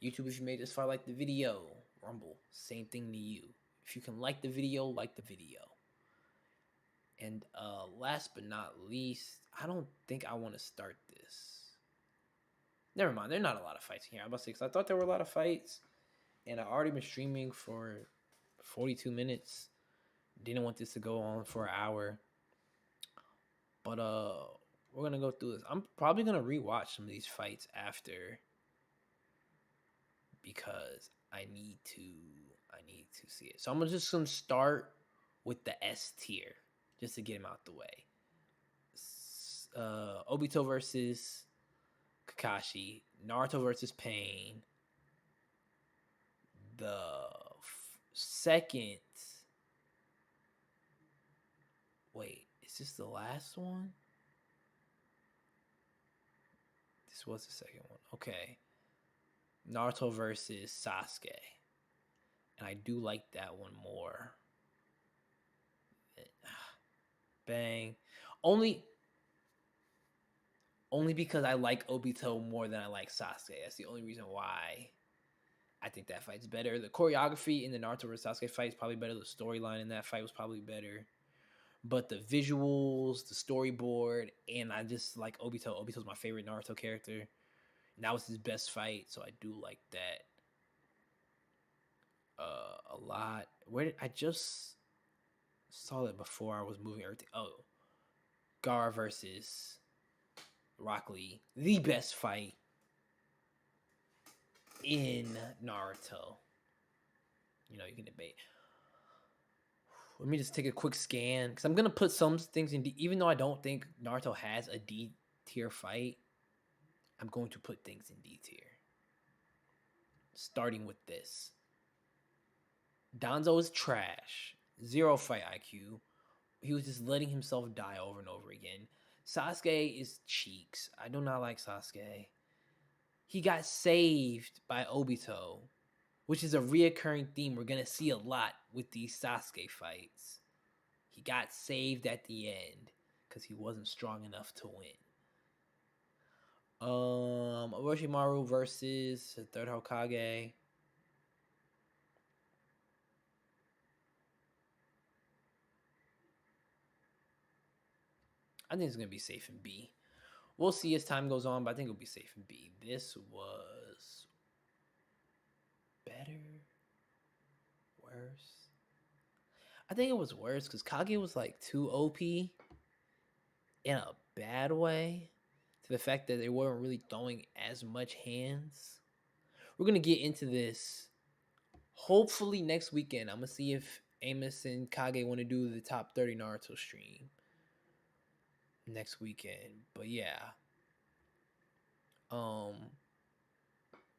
YouTube, if you made this far, like the video. Rumble, same thing to you. If you can like the video, like the video. And last but not least, I don't think I want to start this. Never mind, there are not a lot of fights here. I'm about to say, because I thought there were a lot of fights, and I already been streaming for 42 minutes. Didn't want this to go on for an hour. But we're gonna go through this. I'm probably gonna rewatch some of these fights after because I need to see it. So I'm just gonna start with the S tier just to get him out the way. Obito versus Kakashi, Naruto versus Pain. The second. Wait, is this the last one? This was the second one. Okay. Naruto versus Sasuke. And I do like that one more. Bang. Only because I like Obito more than I like Sasuke. That's the only reason why I think that fight's better. The choreography in the Naruto versus Sasuke fight is probably better. The storyline in that fight was probably better. But the visuals, the storyboard, and I just like Obito. Obito's my favorite Naruto character. And that was his best fight, so I do like that a lot. Where did I just saw it before I was moving everything? Oh, Gara versus Rock Lee, the best fight in Naruto. You know, you can debate. Let me just take a quick scan because I'm gonna put some things in D. Even though I don't think Naruto has a D tier fight, I'm going to put things in D tier. Starting with this, Danzo is trash. Zero fight IQ. He was just letting himself die over and over again. Sasuke is cheeks. I do not like Sasuke. He got saved by Obito, which is a reoccurring theme we're gonna see a lot with these Sasuke fights. He got saved at the end because he wasn't strong enough to win. Orochimaru versus the third Hokage. I think it's gonna be safe in B. We'll see as time goes on, but I think it'll be safe in B. This was better, worse. I think it was worse because Kage was like too OP in a bad way. To the fact that they weren't really throwing as much hands. We're gonna get into this hopefully next weekend. I'm gonna see if Amos and Kage want to do the top 30 Naruto stream next weekend. But yeah.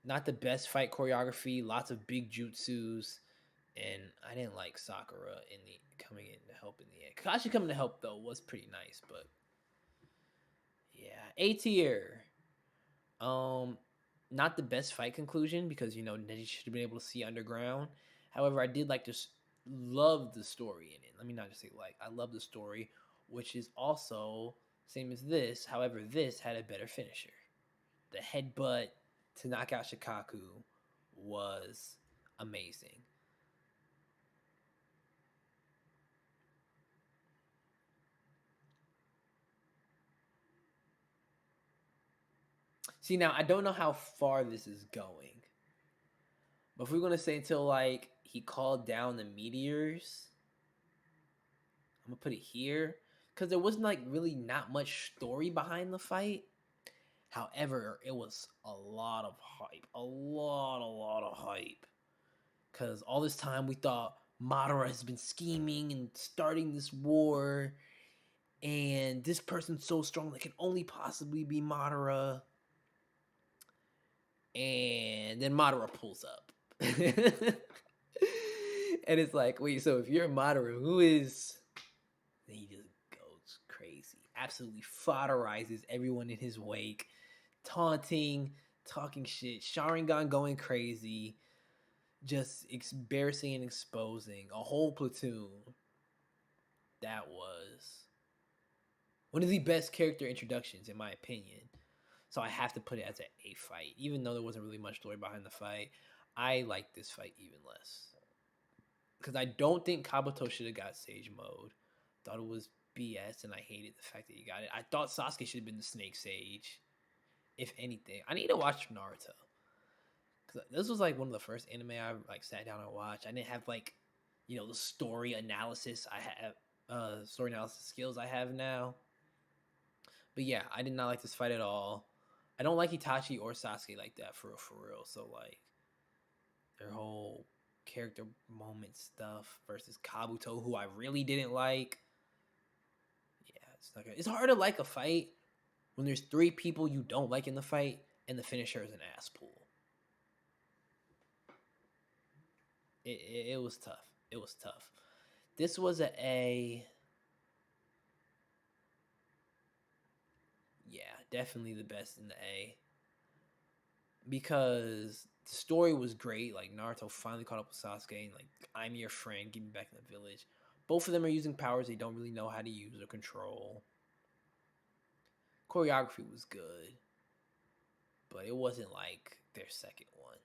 Not the best fight choreography, lots of big jutsus, and I didn't like Sakura in the coming in to help in the end. Kakashi coming to help though was pretty nice, but yeah, A tier. Not the best fight conclusion because you know Neji should have been able to see underground. However, I did like to love the story in it. Let me not just say like I love the story, which is also same as this. However, this had a better finisher. The headbutt to knock out Shikaku was amazing. See, now I don't know how far this is going, but if we're gonna say until like he called down the meteors, I'm gonna put it here because there wasn't like really not much story behind the fight. However, it was a lot of hype, a lot of hype. Because all this time we thought Madara has been scheming and starting this war, and this person's so strong that can only possibly be Madara. And then Madara pulls up. And it's like, wait, so if you're Madara, who is. Then he just goes crazy. Absolutely fodderizes everyone in his wake, taunting, talking shit, Sharingan going crazy, just embarrassing and exposing a whole platoon. That was one of the best character introductions, in my opinion. So I have to put it as an A fight, even though there wasn't really much story behind the fight. I like this fight even less because I don't think Kabuto should have got Sage Mode. Thought it was BS, and I hated the fact that he got it. I thought Sasuke should have been the Snake Sage, if anything. I need to watch Naruto because this was like one of the first anime I like sat down and watched. I didn't have like, the story analysis I have, story analysis skills I have now. But yeah, I did not like this fight at all. I don't like Itachi or Sasuke like that for real. So like their whole character moment stuff versus Kabuto, who I really didn't like. Yeah, it's not good. It's hard to like a fight when there's three people you don't like in the fight and the finisher is an ass pool. It was tough. It was tough. This was a. Yeah, definitely the best in the A. Because the story was great. Like Naruto finally caught up with Sasuke and like, I'm your friend, get me back in the village. Both of them are using powers they don't really know how to use or control. Choreography was good, but it wasn't like their second one,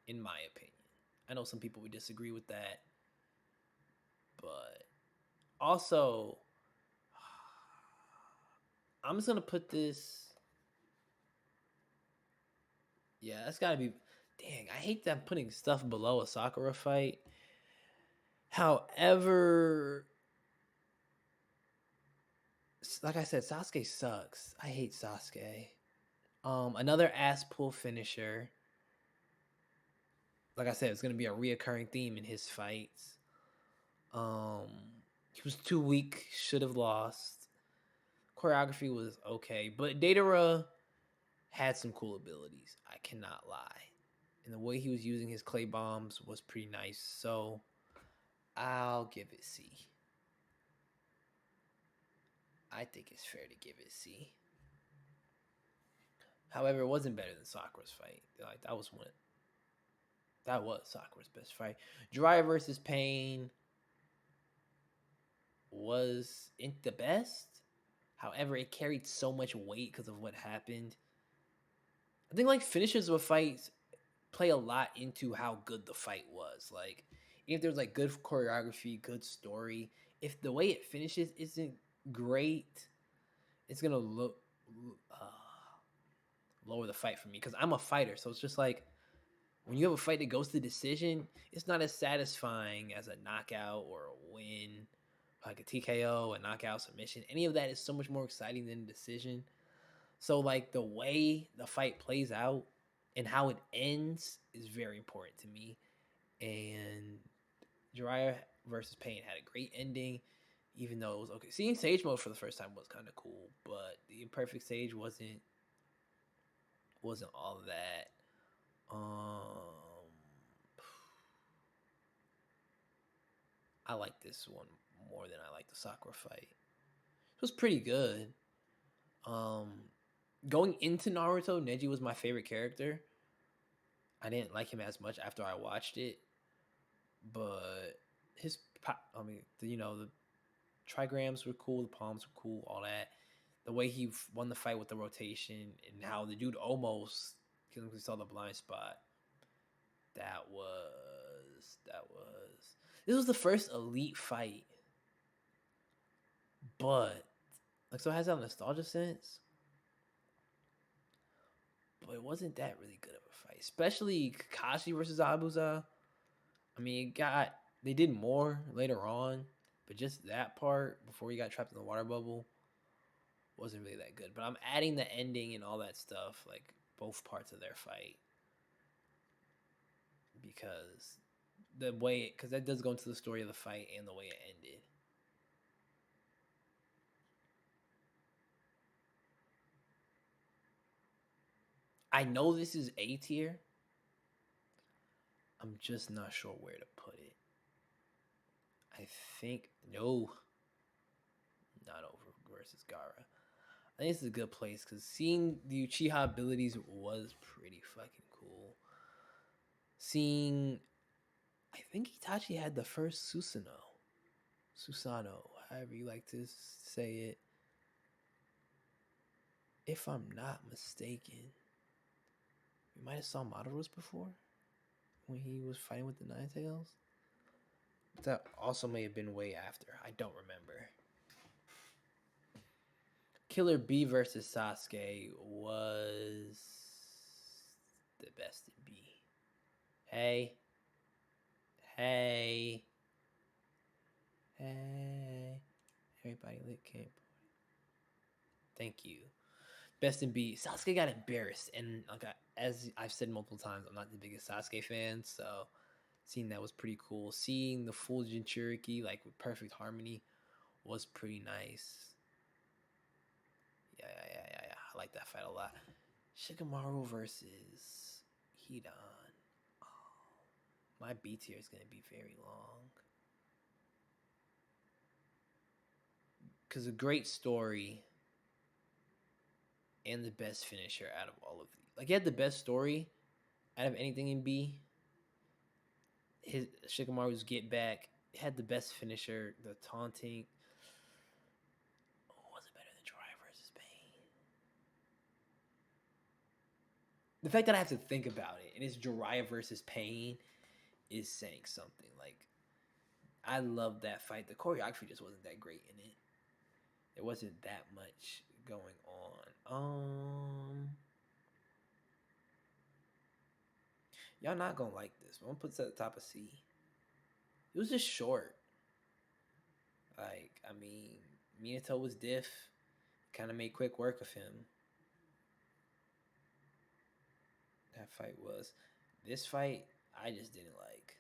in my opinion. I know some people would disagree with that, but also, I'm just gonna put this. Yeah, that's gotta be. Dang, I hate that I'm putting stuff below a Sakura fight. However, like I said, Sasuke sucks. I hate Sasuke. Another ass pull finisher. Like I said, it's gonna be a reoccurring theme in his fights. Um, he was too weak. Should have lost. Choreography was okay, but Datara had some cool abilities. I cannot lie, and the way he was using his clay bombs was pretty nice. So I'll give it C. I think it's fair to give it C. However, it wasn't better than Sakura's fight. Like that was one. That was Sakura's best fight. Jiraiya versus Pain wasn't the best. However, it carried so much weight because of what happened. I think like finishes of fights play a lot into how good the fight was. Like, if there's like good choreography, good story, if the way it finishes isn't great, it's gonna uh, lower the fight for me because I'm a fighter. So it's just like when you have a fight that goes to decision, it's not as satisfying as a knockout or a win, like a TKO, a knockout submission. Any of that is so much more exciting than a decision. So like the way the fight plays out and how it ends is very important to me. And Jiraiya versus Pain had a great ending, even though it was okay. Seeing Sage Mode for the first time was kind of cool, but the Imperfect Sage wasn't all of that. I like this one more than I like the Sakura fight. It was pretty good. Um, Going into Naruto, Neji was my favorite character. I didn't like him as much after I watched it, but his, the trigrams were cool, the palms were cool, all that. The way he won the fight with the rotation and how the dude almost, because we saw the blind spot. That was. This was the first elite fight, but like so it has that nostalgia sense. But it wasn't that really good of a fight, especially Kakashi versus Abuza. I mean, they did more later on, but just that part before he got trapped in the water bubble wasn't really that good. But I'm adding the ending and all that stuff, like both parts of their fight, because because that does go into the story of the fight and the way it ended. I know this is A tier. I'm just not sure where to put it. I think no, not over versus Gara. I think this is a good place because seeing the Uchiha abilities was pretty fucking cool. Seeing, I think Itachi had the first Susanoo, however you like to say it. If I'm not mistaken, we might have saw Maduros before when he was fighting with the Nine Tails. That also may have been way after. I don't remember. Killer B versus Sasuke was the best in B. Hey. Hey. Hey. Everybody lit camp. Thank you. Best in B. Sasuke got embarrassed. And like as I've said multiple times, I'm not the biggest Sasuke fan. So seeing that was pretty cool. Seeing the full Jinchuriki like with perfect harmony was pretty nice. Yeah. I like that fight a lot. Shikamaru versus Hidan. Oh, my B tier is going to be very long. Because a great story and the best finisher out of all of these. Like, he had the best story out of anything in B. His Shikamaru's Get Back had the best finisher, the taunting. Oh, was it better than Jiraiya versus Pain? The fact that I have to think about it and it's Jiraiya versus Pain is saying something. Like, I love that fight. The choreography just wasn't that great in it. There wasn't that much going on. Y'all not gonna like this. I'm gonna put this at the top of C. It was just short. Like, I mean, Minato was diff. Kind of made quick work of him. That fight was. This fight, I just didn't like.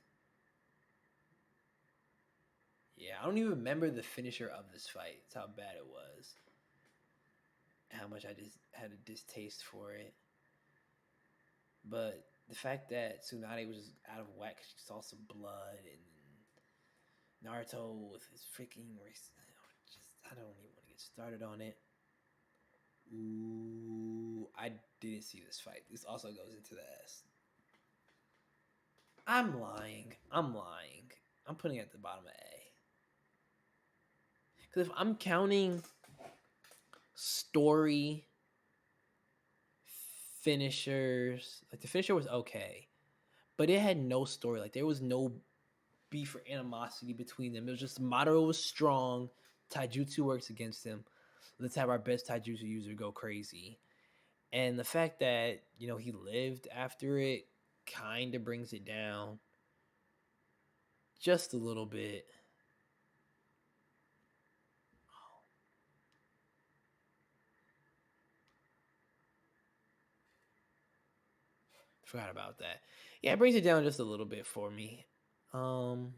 Yeah, I don't even remember the finisher of this fight. That's how bad it was. How much I just had a distaste for it. But the fact that Tsunade was out of whack, she saw some blood, and Naruto with his freaking race. I don't even want to get started on it. Ooh, I didn't see this fight. This also goes into the S. I'm lying. I'm putting it at the bottom of A. Because if I'm counting story, finishers, like the finisher was okay, but it had no story. Like there was no beef or animosity between them. It was just Madara was strong. Taijutsu works against him. Let's have our best Taijutsu user go crazy. And the fact that, he lived after it kind of brings it down just a little bit. Forgot about that. Yeah, it brings it down just a little bit for me. So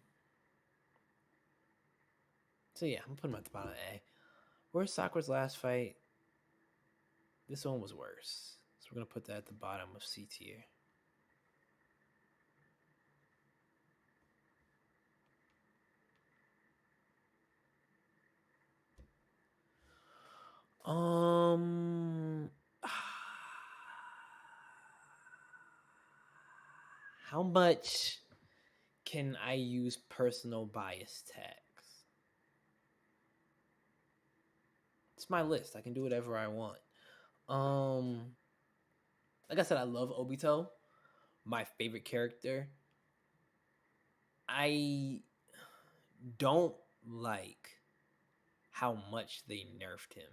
yeah, I'm putting him at the bottom of A. Where's Sakura's last fight? This one was worse. So we're gonna put that at the bottom of C tier. How much can I use personal bias tags? It's my list. I can do whatever I want. Like I said, I love Obito. My favorite character. I don't like how much they nerfed him.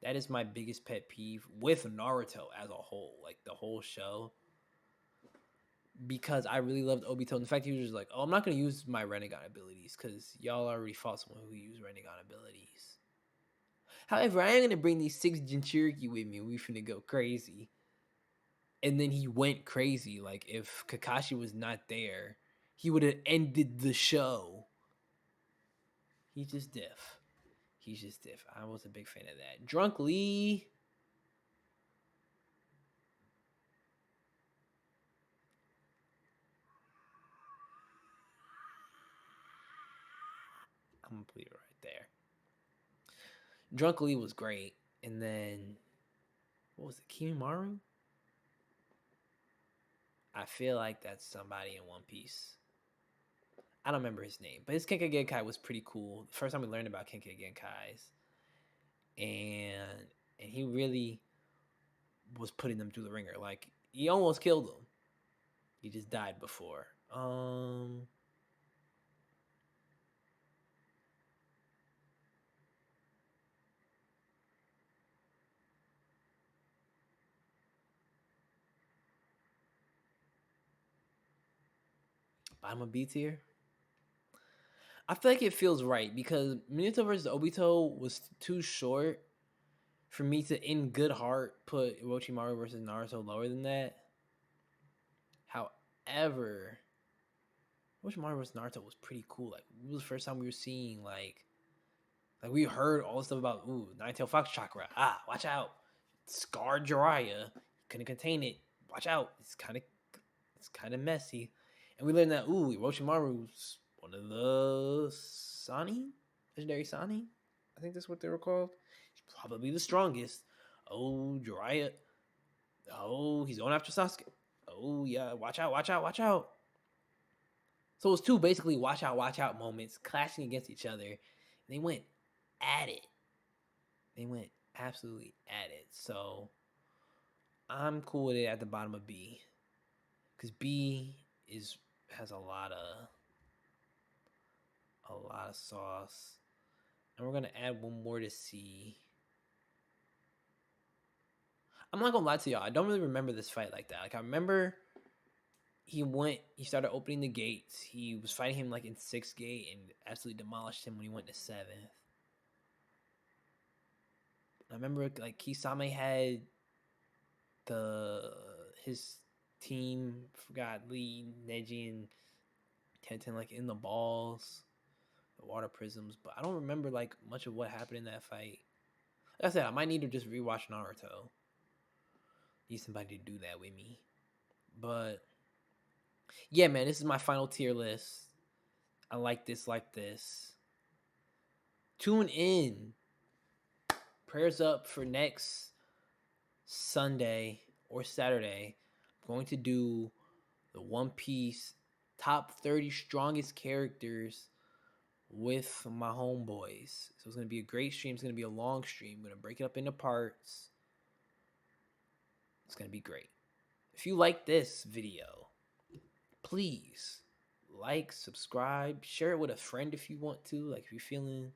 That is my biggest pet peeve with Naruto as a whole, like the whole show. Because I really loved Obito. And the fact he was just like, oh, I'm not going to use my Rinnegan abilities because y'all already fought someone who used Rinnegan abilities. However, I am going to bring these 6 Jinchuriki with me. We finna go crazy. And then he went crazy. Like, if Kakashi was not there, he would have ended the show. He's just diff. I was a big fan of that. Drunk Lee. I'm gonna put it right there. Drunk Lee was great. And then, what was it? Kimimaru? I feel like that's somebody in One Piece. I don't remember his name, but his Kenkai Genkai was pretty cool. The first time we learned about Kenkai Genkais. And and he really was putting them through the ringer. Like he almost killed them. He just died before. I'm a B tier. I feel like it feels right because Minato versus Obito was too short for me to, in good heart, put Orochimaru versus Naruto lower than that. However, Orochimaru versus Naruto was pretty cool. Like it was the first time we were seeing like we heard all the stuff about Nine-Tailed Fox chakra. Ah, watch out. Scarred Jiraiya. Couldn't contain it. Watch out. It's kind of messy. And we learned that Orochimaru's one of the Sani? Legendary Sani? I think that's what they were called. He's probably the strongest. Oh, Jiraiya. Oh, he's going after Sasuke. Oh yeah, watch out, watch out, watch out. So it was two basically watch out moments clashing against each other. And they went at it. They went absolutely at it. So I'm cool with it at the bottom of B. Because B is has a lot of sauce. And we're gonna add one more to C. I'm not gonna lie to y'all. I don't really remember this fight like that. Like I remember he started opening the gates. He was fighting him like in sixth gate and absolutely demolished him when he went to seventh. I remember like Kisame had the his team, forgot Lee, Neji, and Tenten like in the balls, the water prisms, but I don't remember like much of what happened in that fight. Like I said, I might need to just rewatch Naruto. Need somebody to do that with me. But yeah, man, this is my final tier list. I like this. Tune in. Prayers up for next Sunday or Saturday. I'm going to do the One Piece top 30 strongest characters with my homeboys. So it's going to be a great stream. It's going to be a long stream. I'm going to break it up into parts. It's going to be great. If you like this video, please like, subscribe, share it with a friend if you want to. Like if you're feeling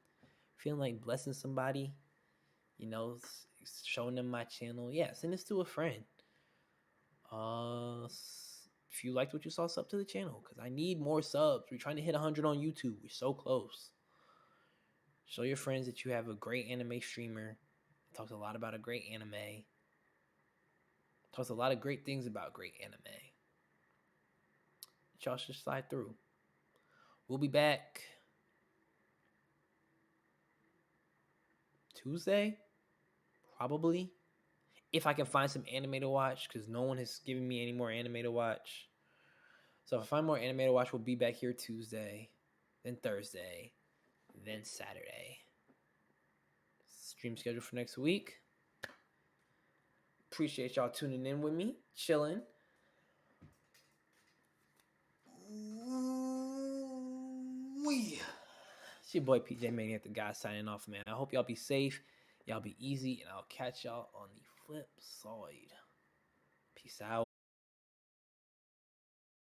like blessing somebody, showing them my channel. Yeah, send this to a friend. If you liked what you saw, sub to the channel because I need more subs. We're trying to hit 100 on YouTube. We're so close. Show your friends that you have a great anime streamer. Talks a lot about a great anime. Talks a lot of great things about great anime. Y'all should slide through. We'll be back Tuesday, probably. If I can find some anime to watch, because no one has given me any more anime to watch. So if I find more anime to watch, we'll be back here Tuesday, then Thursday, then Saturday. Stream schedule for next week. Appreciate y'all tuning in with me, chilling. It's your boy PJ Maniac, the guy signing off, man. I hope y'all be safe, y'all be easy, and I'll catch y'all on the flip side. Peace out.